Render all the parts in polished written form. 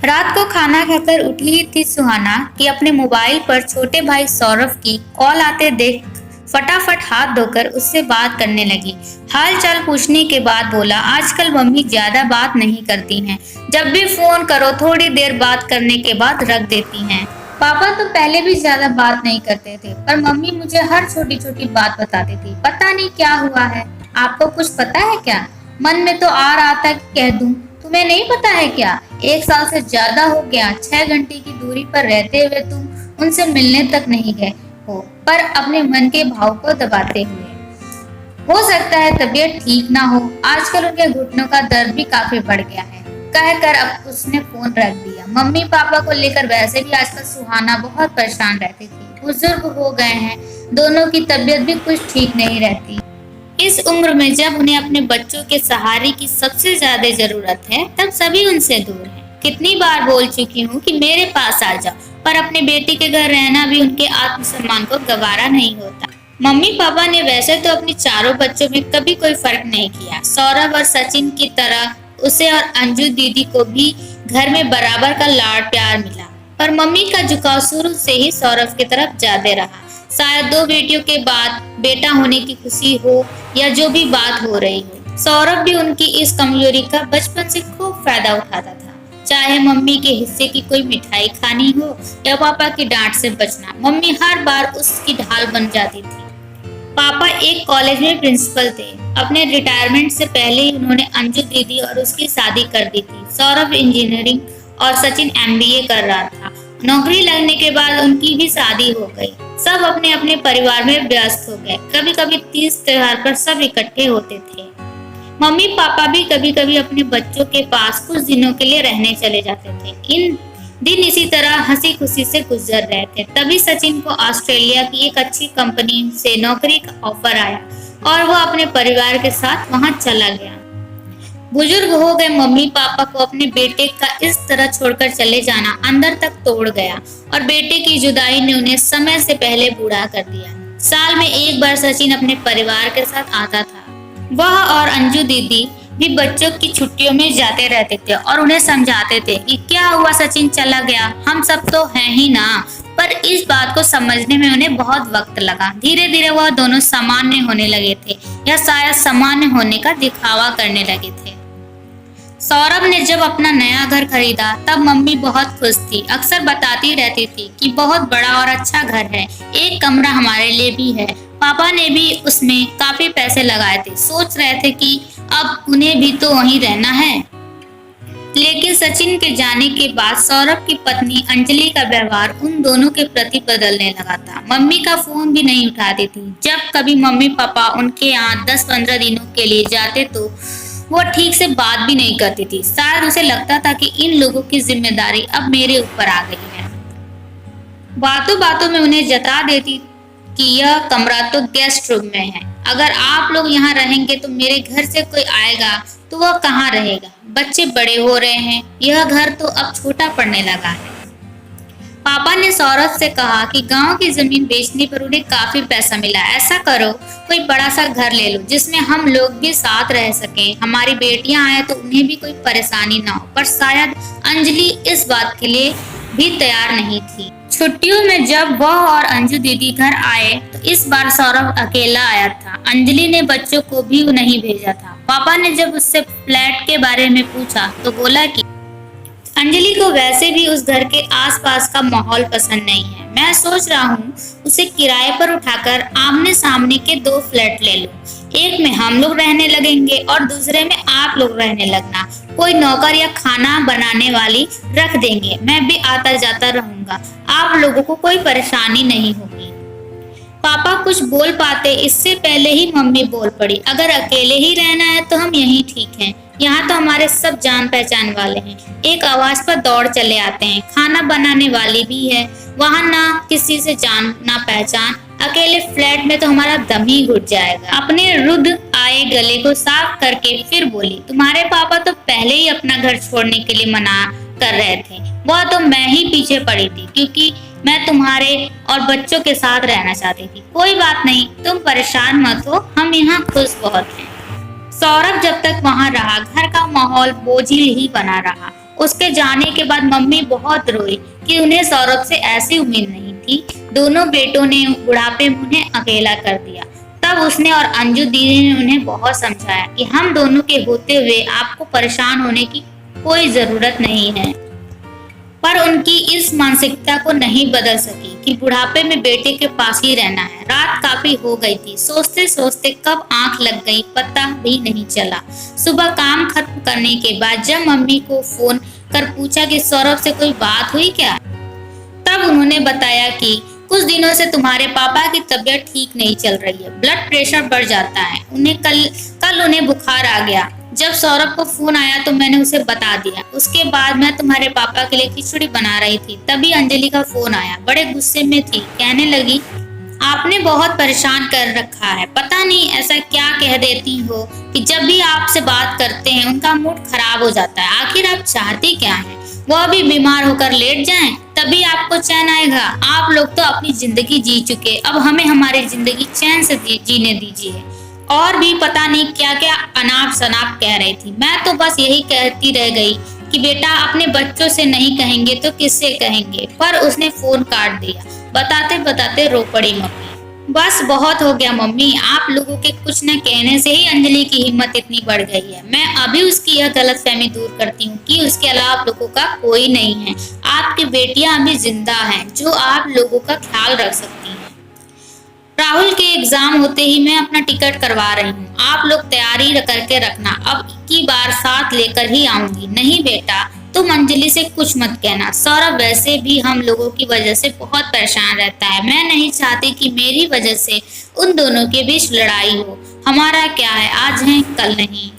रात को खाना खाकर उठी थी सुहाना कि अपने मोबाइल पर छोटे भाई सौरभ की कॉल आते देख फटाफट हाथ धोकर उससे बात करने लगी। हाल चाल पूछने के बाद बोला, आजकल मम्मी ज्यादा बात नहीं करती हैं। जब भी फोन करो थोड़ी देर बात करने के बाद रख देती हैं। पापा तो पहले भी ज्यादा बात नहीं करते थे, पर मम्मी मुझे हर छोटी छोटी बात बताती थी। पता नहीं क्या हुआ है। आपको कुछ पता है क्या? मन में तो आ रहा था कि कह दूं, तुम्हें नहीं पता है क्या? 1 साल से ज्यादा हो गया 6 घंटे की दूरी पर रहते हुए तुम उनसे मिलने तक नहीं गए हो, पर अपने मन के भाव को दबाते हुए। हो सकता है तबीयत ठीक ना हो, आजकल उनके घुटनों का दर्द भी काफी बढ़ गया है, कहकर अब उसने फोन रख दिया। मम्मी पापा को लेकर वैसे भी आजकल सुहाना बहुत परेशान रहती थी। बुजुर्ग हो गए हैं, दोनों की तबीयत भी कुछ ठीक नहीं रहती। इस उम्र में जब उन्हें अपने बच्चों के सहारे की सबसे ज्यादा जरूरत है, तब सभी उनसे दूर हैं। कितनी बार बोल चुकी हूँ कि मेरे पास आ जाओ, पर अपने बेटी के घर रहना भी उनके आत्मसम्मान को गवारा नहीं होता। मम्मी पापा ने वैसे तो अपने चारों बच्चों में कभी कोई फर्क नहीं किया। सौरभ और सचिन की तरह उसे और अंजू दीदी को भी घर में बराबर का लाड प्यार मिला, पर मम्मी का झुकाव शुरू से ही सौरभ की तरफ ज्यादा रहा। शायद 2 बेटियों के बाद बेटा होने की खुशी हो या जो भी बात हो रही हो, सौरभ भी उनकी इस कमजोरी का बचपन से खूब फायदा उठाता था। चाहे मम्मी के हिस्से की कोई मिठाई खानी हो या पापा की डांट से बचना, मम्मी हर बार उसकी ढाल बन जाती थी। पापा एक कॉलेज में प्रिंसिपल थे। अपने रिटायरमेंट से पहले ही उन्होंने अंजू दीदी और उसकी शादी कर दी थी। सौरभ इंजीनियरिंग और सचिन MBA कर रहा था। नौकरी लगने के बाद उनकी भी शादी हो गई। सब अपने अपने परिवार में व्यस्त हो गए। कभी कभी तीज त्योहार पर सब इकट्ठे होते थे। मम्मी पापा भी कभी कभी अपने बच्चों के पास कुछ दिनों के लिए रहने चले जाते थे। इन दिन इसी तरह हंसी खुशी से गुजर रहे थे। तभी सचिन को ऑस्ट्रेलिया की एक अच्छी कंपनी से नौकरी का ऑफर आया और वह अपने परिवार के साथ वहां चला गया। बुजुर्ग हो गए मम्मी पापा को अपने बेटे का इस तरह छोड़कर चले जाना अंदर तक तोड़ गया और बेटे की जुदाई ने उन्हें समय से पहले बूढ़ा कर दिया। साल में एक बार सचिन अपने परिवार के साथ आता था। वह और अंजू दीदी भी बच्चों की छुट्टियों में जाते रहते थे और उन्हें समझाते थे कि क्या हुआ, सचिन चला गया, हम सब तो हैं ही ना। पर इस बात को समझने में उन्हें बहुत वक्त लगा। धीरे धीरे वह दोनों सामान्य होने लगे थे, या शायद सामान्य होने का दिखावा करने लगे थे। सौरभ ने जब अपना नया घर खरीदा तब मम्मी बहुत खुश थी। अक्सर बताती रहती थी कि बहुत बड़ा और अच्छा घर है, एक कमरा हमारे लिए भी है। पापा ने भी उसमें काफी पैसे लगाए थे। सोच रहे थे कि अब उन्हें भी तो वहीं रहना है। लेकिन सचिन के जाने के बाद सौरभ की पत्नी अंजलि का व्यवहार उन दोनों के प्रति बदलने लगा था। मम्मी का फोन भी नहीं उठाती थी। जब कभी मम्मी पापा उनके यहाँ 10-15 दिनों के लिए जाते तो वो ठीक से बात भी नहीं करती थी। शायद उसे लगता था कि इन लोगों की जिम्मेदारी अब मेरे ऊपर आ गई है। बातों बातों में उन्हें जता देती कि यह कमरा तो गेस्ट रूम में है, अगर आप लोग यहाँ रहेंगे तो मेरे घर से कोई आएगा तो वह कहाँ रहेगा। बच्चे बड़े हो रहे हैं, यह घर तो अब छोटा पड़ने लगा है। पापा ने सौरभ से कहा कि गांव की जमीन बेचने पर उन्हें काफी पैसा मिला। ऐसा करो, कोई बड़ा सा घर ले लो जिसमें हम लोग भी साथ रह सकें। हमारी बेटियां आए तो उन्हें भी कोई परेशानी ना हो। पर शायद अंजलि इस बात के लिए भी तैयार नहीं थी। छुट्टियों में जब वह और अंजू दीदी घर आए तो इस बार सौरभ अकेला आया था। अंजलि ने बच्चों को भी नहीं भेजा था। पापा ने जब उससे फ्लैट के बारे में पूछा तो बोला कि अंजलि को वैसे भी उस घर के आसपास का माहौल पसंद नहीं है। मैं सोच रहा हूँ उसे किराए पर उठाकर आमने सामने के 2 फ्लैट ले लूं। एक में हम लोग रहने लगेंगे और दूसरे में आप लोग रहने लगना। कोई नौकर या खाना बनाने वाली रख देंगे। मैं भी आता जाता रहूंगा, आप लोगों को कोई परेशानी नहीं होगी। पापा कुछ बोल पाते इससे पहले ही मम्मी बोल पड़ी, अगर अकेले ही रहना है तो हम यहीं ठीक हैं। यहाँ तो हमारे सब जान पहचान वाले हैं, एक आवाज पर दौड़ चले आते हैं। खाना बनाने वाली भी है, वहाँ ना किसी से जान ना पहचान। अकेले फ्लैट में तो हमारा दम ही घुट जाएगा। अपने रुद्ध आए गले को साफ करके फिर बोली, तुम्हारे पापा तो पहले ही अपना घर छोड़ने के लिए मना कर रहे थे। वह तो मैं ही पीछे पड़ी थी क्योंकि मैं तुम्हारे और बच्चों के साथ रहना चाहती थी। कोई बात नहीं, तुम परेशान मत हो, हम यहाँ खुश बहुत हैं। सौरभ जब तक वहाँ रहा घर का माहौल बोझिल ही बना रहा। उसके जाने के बाद मम्मी बहुत रोई कि उन्हें सौरभ से ऐसी उम्मीद नहीं थी। दोनों बेटों ने बुढ़ापे में उन्हें अकेला कर दिया। तब उसने और अंजू दीदी ने उन्हें बहुत समझाया कि हम दोनों के होते हुए आपको परेशान होने की कोई जरूरत नहीं है। पर उनकी इस मानसिकता को नहीं बदल सकी कि बुढ़ापे में बेटे के पास ही रहना है। रात काफी हो गई थी। सोचते सोचते कब आंख लग गई पता भी नहीं चला। सुबह काम खत्म करने के बाद जब मम्मी को फोन कर पूछा कि सौरभ से कोई बात हुई क्या, तब उन्होंने बताया कि कुछ दिनों से तुम्हारे पापा की तबीयत ठीक नहीं चल रही है, ब्लड प्रेशर बढ़ जाता है। उन्हें कल उन्हें बुखार आ गया। जब सौरभ को फोन आया तो मैंने उसे बता दिया। उसके बाद मैं तुम्हारे पापा के लिए खिचड़ी बना रही थी, तभी अंजलि का फोन आया। बड़े गुस्से में थी, कहने लगी आपने बहुत परेशान कर रखा है। पता नहीं ऐसा क्या कह देती हो कि जब भी आपसे बात करते हैं उनका मूड खराब हो जाता है। आखिर आप चाहती क्या हैं? वो अभी बीमार होकर लेट जाएं, तभी आपको चैन आएगा। आप लोग तो अपनी जिंदगी जी चुके, अब हमें हमारी जिंदगी चैन से जीने दीजिए। और भी पता नहीं क्या क्या अनाप शनाप कह रही थी। मैं तो बस यही कहती रह गई कि बेटा अपने बच्चों से नहीं कहेंगे तो किससे कहेंगे। पर उसने फोन काट दिया। बताते बताते रो पड़ी मम्मी। बस बहुत हो गया मम्मी, आप लोगों के कुछ न कहने से ही अंजलि की हिम्मत इतनी बढ़ गई है। मैं अभी उसकी यह गलतफहमी दूर करती हूँ कि उसके अलावा आप लोगों का कोई नहीं है। आपकी बेटियां अभी जिंदा हैं जो आप लोगों का ख्याल रख सकती हैं। राहुल के एग्जाम होते ही मैं अपना टिकट करवा रही हूँ। आप लोग तैयारी करके रखना, अब की बार साथ लेकर ही आऊंगी। नहीं बेटा, तुम अंजलि से कुछ मत कहना। सौरभ वैसे भी हम लोगों की वजह से बहुत परेशान रहता है। मैं नहीं चाहती कि मेरी वजह से उन दोनों के बीच लड़ाई हो। हमारा क्या है, आज है कल नहीं।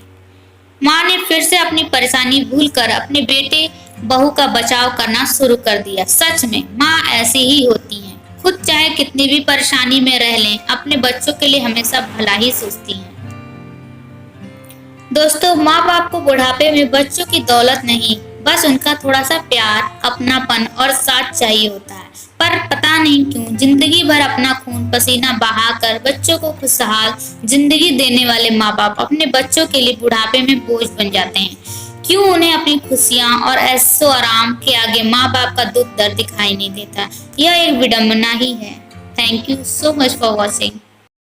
माँ ने फिर से अपनी परेशानी भूलकर अपने बेटे बहू का बचाव करना शुरू कर दिया। सच में माँ ऐसी ही होती है, खुद चाहे कितनी भी परेशानी में रह लें, अपने बच्चों के लिए हमेशा भला ही सोचती हैं। दोस्तों, माँ बाप को बुढ़ापे में बच्चों की दौलत नहीं, बस उनका थोड़ा सा प्यार, अपनापन और साथ चाहिए होता है। पर पता नहीं क्यों जिंदगी भर अपना खून पसीना बहाकर बच्चों को खुशहाल जिंदगी देने वाले माँ बाप अपने बच्चों के लिए बुढ़ापे में बोझ बन जाते हैं। क्यों उन्हें अपनी खुशियां और ऐशो आराम के आगे माँ बाप का दुख दर्द दिखाई नहीं देता? यह एक विडंबना ही है। Thank you so much for watching.